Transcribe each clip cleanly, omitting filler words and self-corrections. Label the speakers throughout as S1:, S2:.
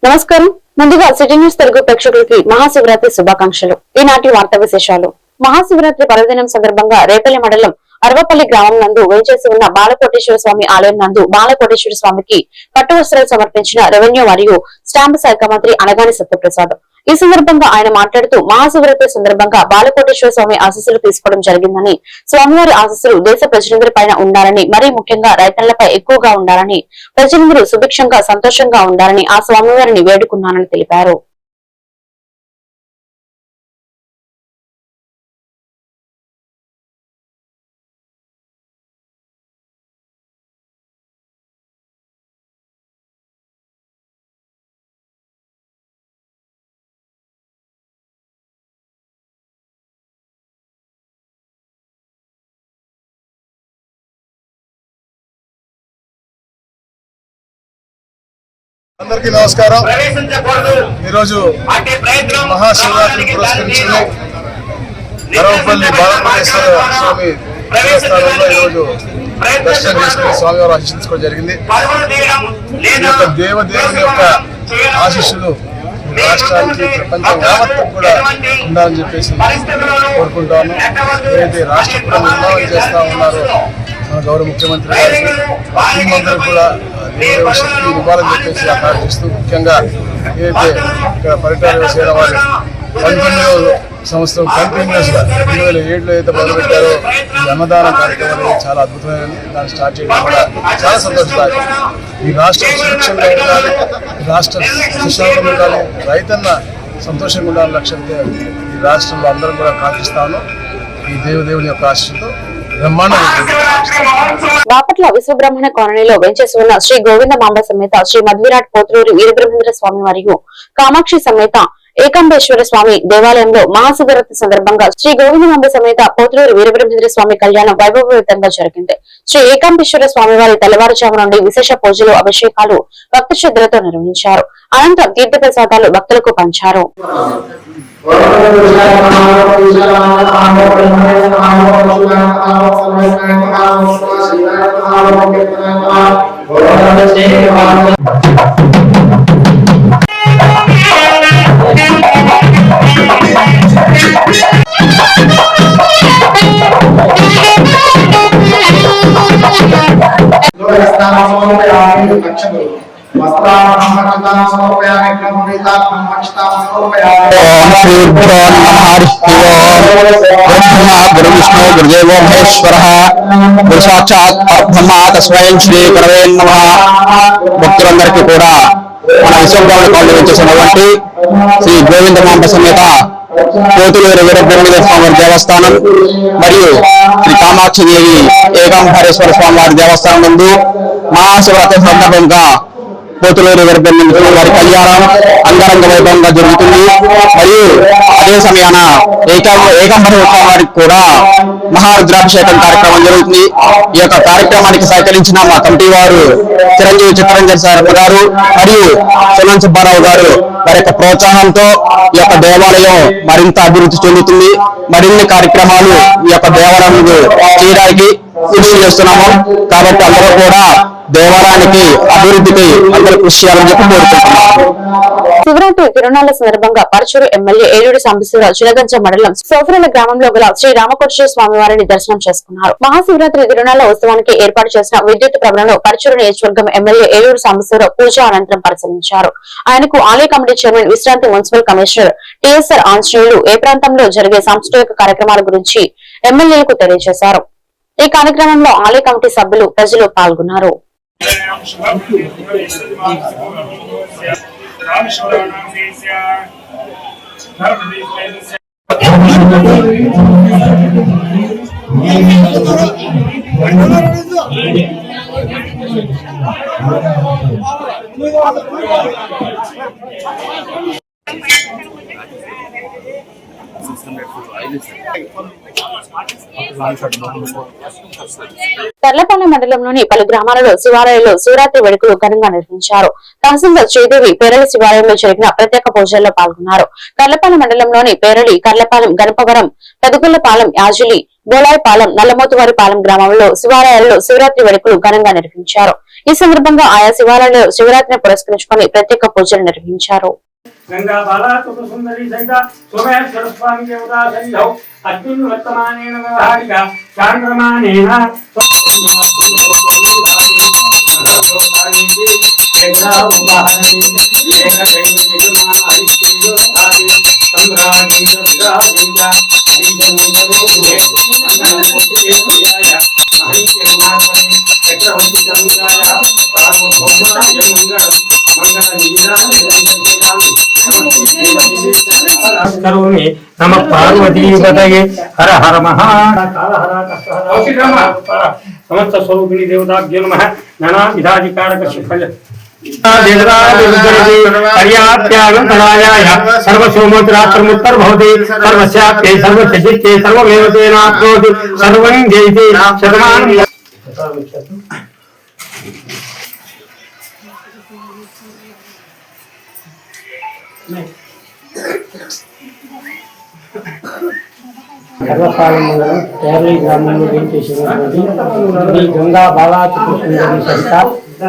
S1: నమస్కారం. ముందుగా city news Telugu ప్రేక్షకులకి మహాశివరాత్రి శుభాకాంక్షలు. ఈనాటి వార్తా విశేషాలు. మహాశివరాత్రి పర్వదినం సందర్భంగా రేపల్లి మండలం అరవపల్లి గ్రామం నందు వేంచేసి ఉన్న బాలకోటేశ్వర స్వామి ఆలయం నందు బాలకోటేశ్వర స్వామికి పట్టు వస్త్రాలు సమర్పించిన రెవెన్యూ మరియు స్టాంపు శాఖ మంత్రి అనగాని సత్యప్రసాద్. ఈ సందర్భంగా ఆయన మాట్లాడుతూ మహాశివరాత్రి సందర్భంగా బాలకోటేశ్వర స్వామి ఆశీస్సులు తీసుకోవడం జరిగిందని, స్వామివారి ఆశీస్సులు దేశ ప్రజలందరి పైన ఉండాలని, మరీ ముఖ్యంగా రైతన్నలపై ఎక్కువగా ఉండాలని, ప్రజలందరూ సుభిక్షంగా సంతోషంగా ఉండాలని ఆ స్వామివారిని వేడుకున్నానని తెలిపారు.
S2: అందరికీ నమస్కారం. ఈరోజు మహాశివరాత్రి పురస్కరించుకుని అరవపల్లి బాలకోటేశ్వర స్వామి దేవస్థానంలో ఈరోజు దర్శనం చేసుకుని స్వామివారు ఆశీస్సుకోవడం జరిగింది. ఈ యొక్క దేవదేవుని యొక్క ఆశీస్సులు రాష్ట్రానికి ప్రపంచం యావత్తు కూడా ఉండాలని చెప్పేసి కోరుకుంటాను. ఏదైతే రాష్ట్ర నిర్మాణం చేస్తా ఉన్నారో మన గౌరవ ముఖ్యమంత్రి గారికి అందరూ కూడా దేవ శక్తి ఇవ్వాలని చెప్పేసి ఆకాంక్షిస్తూ, ముఖ్యంగా ఏదైతే ఇక్కడ పరిటాల సేన వారు 19వ సంవత్సరం కంటిన్యూస్ గా 2007లో అయితే మొదలుపెట్టారో ఈ అన్నదాన కార్యక్రమాలు చాలా అద్భుతమైనది. దాన్ని స్టార్ట్ చేయడం కూడా చాలా సంతోషదాయకం. ఈ రాష్ట్రం సురక్షంగా ఉండాలి, ఈ రాష్ట్రం సుశాంతంగా ఉండాలి, రైతన్న సంతోషంగా ఉండాలని లక్ష్యంతో ఈ రాష్ట్రంలో అందరం కూడా కాంక్షిస్తాను. ఈ దేవుని యొక్క ఆశీస్సుతో
S1: బాపట్ల విశ్వబ్రహ్మణ కాలనీలో వెంచేసి ఉన్న శ్రీ గోవిందమాంబ సమేత శ్రీ మధ్విరాట్ పోతులూరి వీరబ్రహ్మేంద్ర స్వామి మరియు కామాక్షి సమేత ఏకాంబేశ్వర స్వామి దేవాలయంలో మహాశివరాత్రి సందర్భంగా శ్రీ గోవిందమాంబ సమేత పోతులూరి వీరబ్రహ్మేంద్ర స్వామి కళ్యాణం వైభవయుతంగా జరిగింది. శ్రీ ఏకాంబేశ్వర స్వామి వారి తెల్లవారుజాము నుండి విశేష పూజలు, అభిషేకాలు భక్తి శ్రద్ధలతో నిర్వహించారు. అనంతరం తీర్థప్రసాదాలు భక్తులకు పంచారు.
S3: గురుదేవో మహేశ్వర గురు సాక్షాత్ పరబ్రహ్మ తస్మై శ్రీ గురవే నమః. భక్తులందరికీ కూడా మన విశ్వబ్రహ్మణ కాలనీ వచ్చేసినటువంటి శ్రీ గోవిందమాంబ సమేత పోతులూరి వీరబ్రహ్మేంద్ర స్వామి దేవస్థానం మరియు శ్రీ కామాక్షి దేవి ఏకాంబరేశ్వర స్వామి వారి దేవస్థానం ముందు మహాశివరాత్రి సందర్భంగా పోతులూరి వీరబ్రహ్మేంద్ర స్వామి వారి కళ్యాణం అంగరంగ వైభవంగా జరుగుతుంది. మరియు అదే సమయాన ఏకాంబరేశ్వర స్వామి వారికి కూడా మహారుద్రాభిషేకం కార్యక్రమం జరుగుతుంది. ఈ యొక్క కార్యక్రమానికి సహకరించిన మా కమిటీ వారు చిరంజీవి చిత్తరంజన్ సార్ గారు మరియు సుమన్ సుబ్బారావు గారు వారి యొక్క ప్రోత్సాహంతో ఈ యొక్క దేవాలయం మరింత అభివృద్ధి చెందుతుంది. మరిన్ని కార్యక్రమాలు ఈ యొక్క దేవాలయం చేయడానికి కృషి చేస్తున్నాము. కాబట్టి అందరూ కూడా దేవాలయానికి అభివృద్ధికి అందరూ కృషి చేయాలని చెప్పి కోరుకుంటున్నాము.
S1: శివరాత్రి తిరునాళ్ల సందర్భంగా పరచూరు ఎమ్మెల్యే ఏలూరు సాంబశివరావు చిలగంచ మండలం సోఫరల గ్రామంలో గల శ్రీ రామకోటేశ్వర స్వామి వారిని దర్శనం చేసుకున్నారు. మహాశివరాత్రి తిరునాళ్ల ఉత్సవానికి ఏర్పాటు చేసిన విద్యుత్ భవనంలో పరచూరు నియోజకవర్గం ఎమ్మెల్యే ఏలూరు సాంబశివరావు పూజ అనంతరం పరిశీలించారు. ఆయనకు ఆలయ కమిటీ చైర్మన్ విశ్రాంతి మున్సిపల్ కమిషనర్ టిఎస్ఆర్ ఆంజనేయులు ఏ ప్రాంతంలో జరిగే సాంస్కృతిక కార్యక్రమాల గురించి ఎమ్మెల్యేలకు తెలియజేశారు. ఈ కార్యక్రమంలో ఆలయ కమిటీ సభ్యులు, ప్రజలు పాల్గొన్నారు. తర్లపాలెం మండలంలోని పలు గ్రామాలలో శివాలయాల్లో శివరాత్రి వేడుకలు ఘనంగా నిర్వహించారు. తహసీల్దార్ శ్రీదేవి పేరళి శివాలయంలో జరిగిన ప్రత్యేక పూజల్లో పాల్గొన్నారు. తర్లపాలెం మండలంలోని పేరళి, కర్లపాలెం, గణపవరం, పెదగుళ్లపాలెం, యాజిలి, బోలాయిపాలెం, నల్లమోతువారిపాలెం గ్రామంలో శివాలయాల్లో శివరాత్రి వేడుకలు ఘనంగా నిర్వహించారు. ఈ సందర్భంగా ఆయా శివాలయంలో శివరాత్రిని పురస్కరించుకొని ప్రత్యేక పూజలు నిర్వహించారు.
S4: गंगा बाला सुंदरी सहित सोमेश्वर स्वामी देवता सन्निधौ अस्मिन् वर्तमानेन व्यवहारिका चान्द्रमानेन करोमि नमः पार्वती पतये हर हर समस्त स्वरूपिणी देवताभ्यो नमः नाना विधाधिकारक फल सर्वसोमोत्तरात्तरमुत्तर भवति सर्वस्याप्ते सर्वसिद्धिते सर्वमेव तेनाप्नोति सर्वं जयति शतमानं सर्वपालम मंडलम केरली ग्रामंలో వేయించేసినటువంటి గంగా బాలా సుందరి సహిత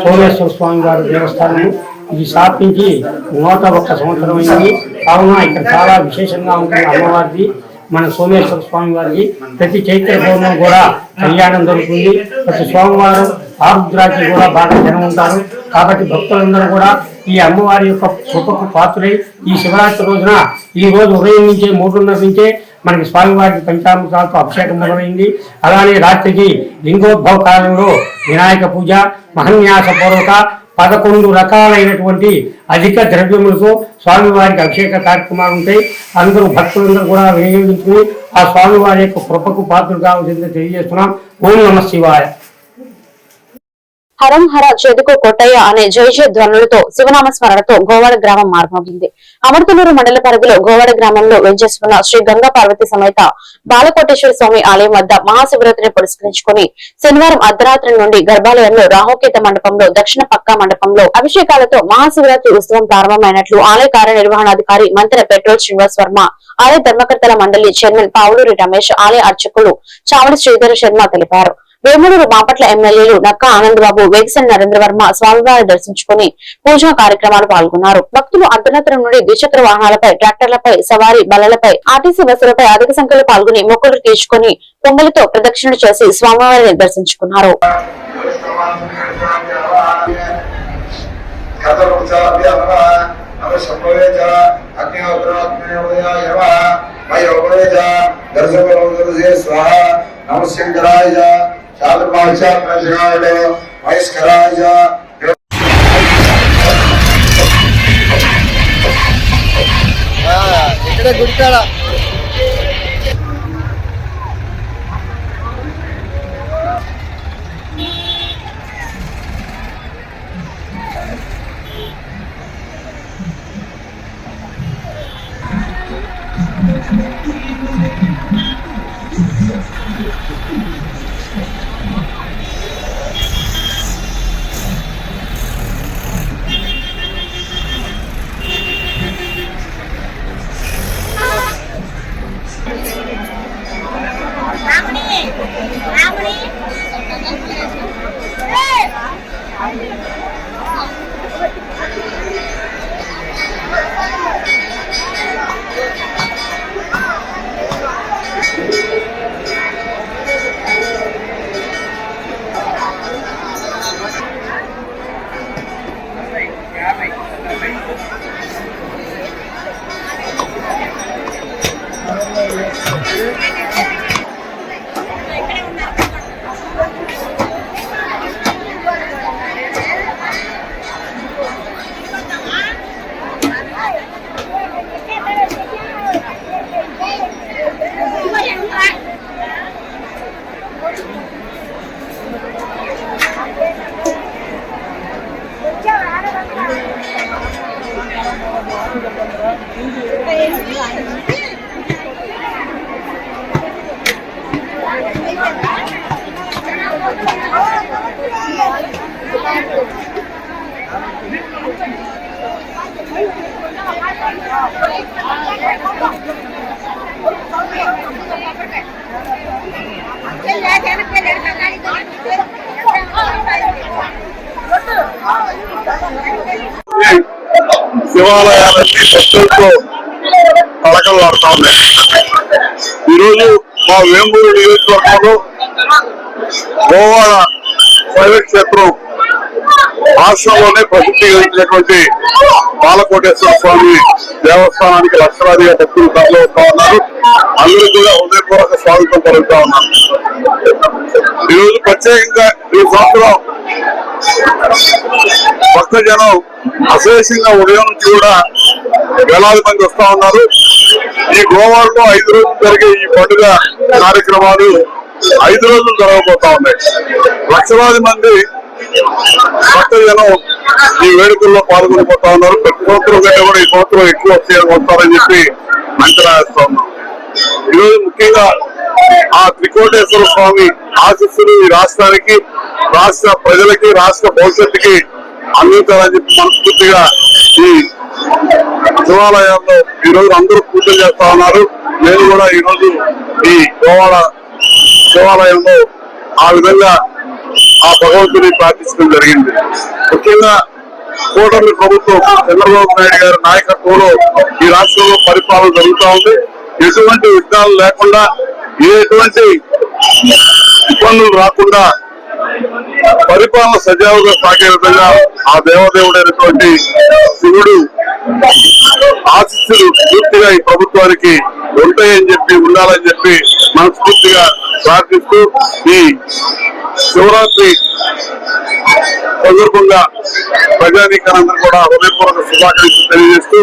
S4: సోమేశ్వర స్వామి వారి దేవస్థానం ఇది స్థాపించి 101 సంవత్సరం అయింది. కావున ఇక్కడ చాలా విశేషంగా ఉంటుంది అమ్మవారిది. మన సోమేశ్వర స్వామి వారికి ప్రతి చైత్ర పౌర్ణమి కూడా కళ్యాణం జరుగుతుంది. ప్రతి సోమవారం ఆరుద్రాకి కూడా బాగా జనం ఉంటారు. కాబట్టి భక్తులందరూ కూడా ఈ అమ్మవారి యొక్క కృపకు పాత్రై ఈ శివరాత్రి రోజున ఈ రోజు ఉదయం నుంచే 3:30 నుంచే మనకి స్వామివారికి పంచామృతాలతో అభిషేకం మొదలైంది. అలానే రాత్రికి లింగోద్భవ కాలంలో వినాయక పూజ మహన్యాసపూర్వక 11 రకాలైనటువంటి అధిక ద్రవ్యములతో స్వామివారికి అభిషేక కార్యక్రమాలు ఉంటాయి. అందరూ భక్తులందరూ కూడా వినియోగించుకుని ఆ స్వామివారి యొక్క కృపకు పాత్రలు కావాల్సిందిగా తెలియజేస్తున్నాం. ఓం నమః శివాయ.
S1: హరం హర చేదుకో కోటయ్య అనే జయ జయ ధ్వనులతో శివనామ స్మరణతో గోవాడ గ్రామం మార్మోగింది. అమృతలూరు మండల పరిధిలో గోవాడ గ్రామంలో వెంచేస్తున్న శ్రీ గంగా పార్వతి సమేత బాలకోటేశ్వర స్వామి ఆలయం వద్ద మహాశివరాత్రిని పురస్కరించుకుని శనివారం అర్ధరాత్రి నుండి గర్భాలయంలో రాహుకేత మండపంలో దక్షిణ పక్కా మండపంలో అభిషేకాలతో మహాశివరాత్రి ఉత్సవం ప్రారంభమైనట్లు ఆలయ కార్యనిర్వహణాధికారి మంత్రి పెట్రోల్ శ్రీనివాస్ వర్మ, ఆలయ ధర్మకర్తల మండలి చైర్మన్ పావులూరి రమేష్, ఆలయ అర్చకులు చావడి శ్రీధర్ శర్మ తెలిపారు. వేమూరు బాపట్ల ఎమ్మెల్యేలు నక్కా ఆనందబాబు, వేగసన్ నరేంద్ర వర్మ స్వామివారిని దర్శించుకుని పూజా కార్యక్రమాలు పాల్గొన్నారు. భక్తులు అర్ధరాత్రి నుండి ద్విచక్ర వాహనాలపై, ట్రాక్టర్లపై, సవారీ బల్లలపై, ఆర్టీసీ బస్సులపై అధిక సంఖ్యలో పాల్గొని మొక్కులు తీర్చుకుని పొంగలితో ప్రదక్షిణలు చేసి స్వామివారిని దర్శించుకున్నారు.
S2: ఇక్కడ గుడికాడ శివాలయాలన్నీ భక్తులతో కళకళలాడుతా ఉన్నాయి. ఈరోజు మా వేమూరు నియోజకవర్గంలో గోవాడ శైవక్షేత్రం రాష్ట్రంలోనే ప్రసిద్ధి గడించినటువంటి బాలకోటేశ్వర స్వామి దేవస్థానానికి లక్షలాదిగా భక్తులు తరలివస్తా ఉన్నారు. అందరూ కూడా హృదయపూర్వక స్వాగతం పలుకుతా ఉన్నారు. ఈరోజు ప్రత్యేకంగా ఈ సంవత్సరం భక్తజనం అశేషంగా ఉదయం నుంచి కూడా వేలాది మంది వస్తా ఉన్నారు. ఈ గోవాడలో 5 రోజులు జరిగే ఈ పండుగ కార్యక్రమాలు 5 రోజులు జరగబోతా ఉన్నాయి. లక్షలాది మంది భక్తజనం ఈ వేడుకల్లో పాల్గొనిపోతా ఉన్నారు. ప్రతి సంవత్సరం కంటే కూడా ఈ సంవత్సరం ఎక్కువ వస్తారని చెప్పి అంచనా వేస్తా ఉన్నాం. ఈరోజు ముఖ్యంగా ఆ త్రికోటేశ్వర స్వామి ఆశీస్సులు ఈ రాష్ట్రానికి, రాష్ట్ర ప్రజలకి, రాష్ట్ర భవిష్యత్తుకి అందించాలని చెప్పి మనస్ఫూర్తిగా ఈ శివాలయాల్లో ఈ రోజు అందరూ పూజలు చేస్తా ఉన్నారు. నేను కూడా ఈ రోజు ఈ గోవాడ శివాలయంలో ఆ విధంగా ఆ భగవంతుని ప్రార్థించడం జరిగింది. ముఖ్యంగా కూటమి ప్రభుత్వం చంద్రబాబు నాయుడు గారి నాయకత్వంలో ఈ రాష్ట్రంలో పరిపాలన జరుగుతూ ఉంది. ఎటువంటి విఘ్నాలు లేకుండా, ఎటువంటి ఇబ్బందులు రాకుండా పరిపాలన సజావుగా సాగే విధంగా ఆ దేవదేవుడైనటువంటి శివుడు ఆశీస్సులు పూర్తిగా ఈ ప్రభుత్వానికి ఉంటాయని చెప్పి, ఉండాలని చెప్పి మనస్ఫూర్తిగా ప్రార్థిస్తూ ఈ శివరాత్రి సందర్భంగా ప్రజానీకానందరూ కూడా హృదయపూర్వక శుభాకాంక్షలు తెలియజేస్తూ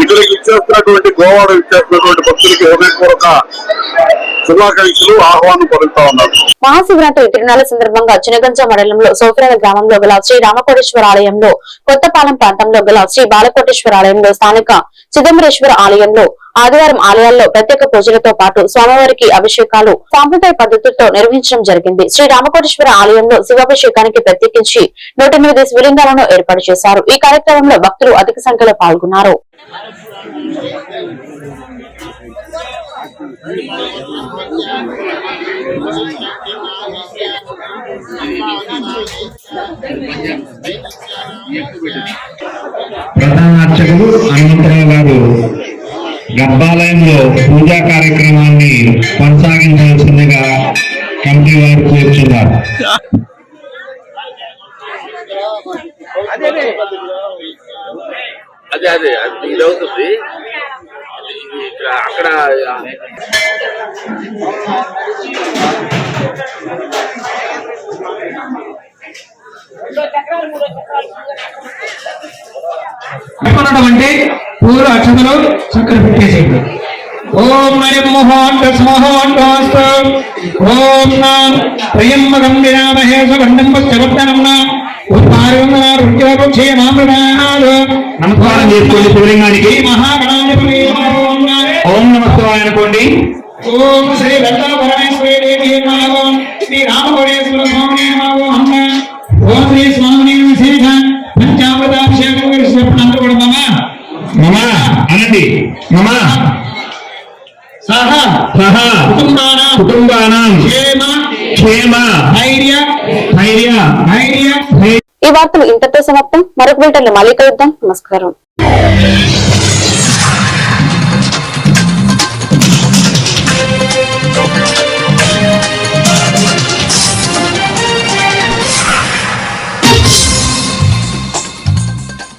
S2: ఇక్కడికి ఇచ్చేస్తున్నటువంటి గోవాడ ఇచ్చేస్తున్నటువంటి భక్తులకి హృదయపూర్వక శుభాకాంక్షలు, ఆహ్వానం పలుకుతా ఉన్నారు.
S1: మహాశివరాత్రి తిరునాళ్ల సందర్భంగా చినగంజ మండలంలో సోఫరాల గ్రామంలో గల శ్రీ రామకోటేశ్వర ఆలయంలో, కొత్తపాలెం ప్రాంతంలో గల శ్రీ బాలకోటేశ్వర ఆలయంలో, స్థానిక చిదంబరేశ్వర ఆలయంలో ఆదివారం ఆలయాల్లో ప్రత్యేక పూజలతో పాటు స్వామివారికి అభిషేకాలు సాంప్రదాయ పద్ధతులతో నిర్వహించడం జరిగింది. శ్రీ రామకోటేశ్వర ఆలయంలో శివాభిషేకానికి ప్రత్యేకించి 108 శివలింగాలను ఏర్పాటు చేశారు. ఈ కార్యక్రమంలో భక్తులు అధిక సంఖ్యలో పాల్గొన్నారు.
S5: ప్రధాన అర్చకులు హనుమంతరావు గారు గర్భాలయంలో పూజా కార్యక్రమాన్ని కొనసాగించాల్సిందిగా కమిటీ వారు కోరుతున్నారు.
S6: అదే ఇది అవుతుంది. అక్కడ
S5: అంటే పూర్వ అక్షతలు చక్కెర పెట్టేసేది. ఓం ఓం ప్రియంబగం విరామహే సుగంధం నమస్కారం చేసుకోండి శివలింగానికి. ఓం నమస్కారం అనుకోండి. ఓం శ్రీ లలితా పరమేశ్వరి దేవి ఓం శ్రీ రామకోటేశ్వర స్వామి ఓం శ్రీ స్వామి విశేష పంచామృతాభిషేకం చేసినప్పుడు అందరూ కూడా మమ అనండి. మమ సహ కుటుంబానాం క్షేమ ధైర్య
S1: ఈ వార్తలు ఇంతతో సమాప్తం. మరొక బిల్టన్లో మళ్ళీ కలుద్దాం. నమస్కారం.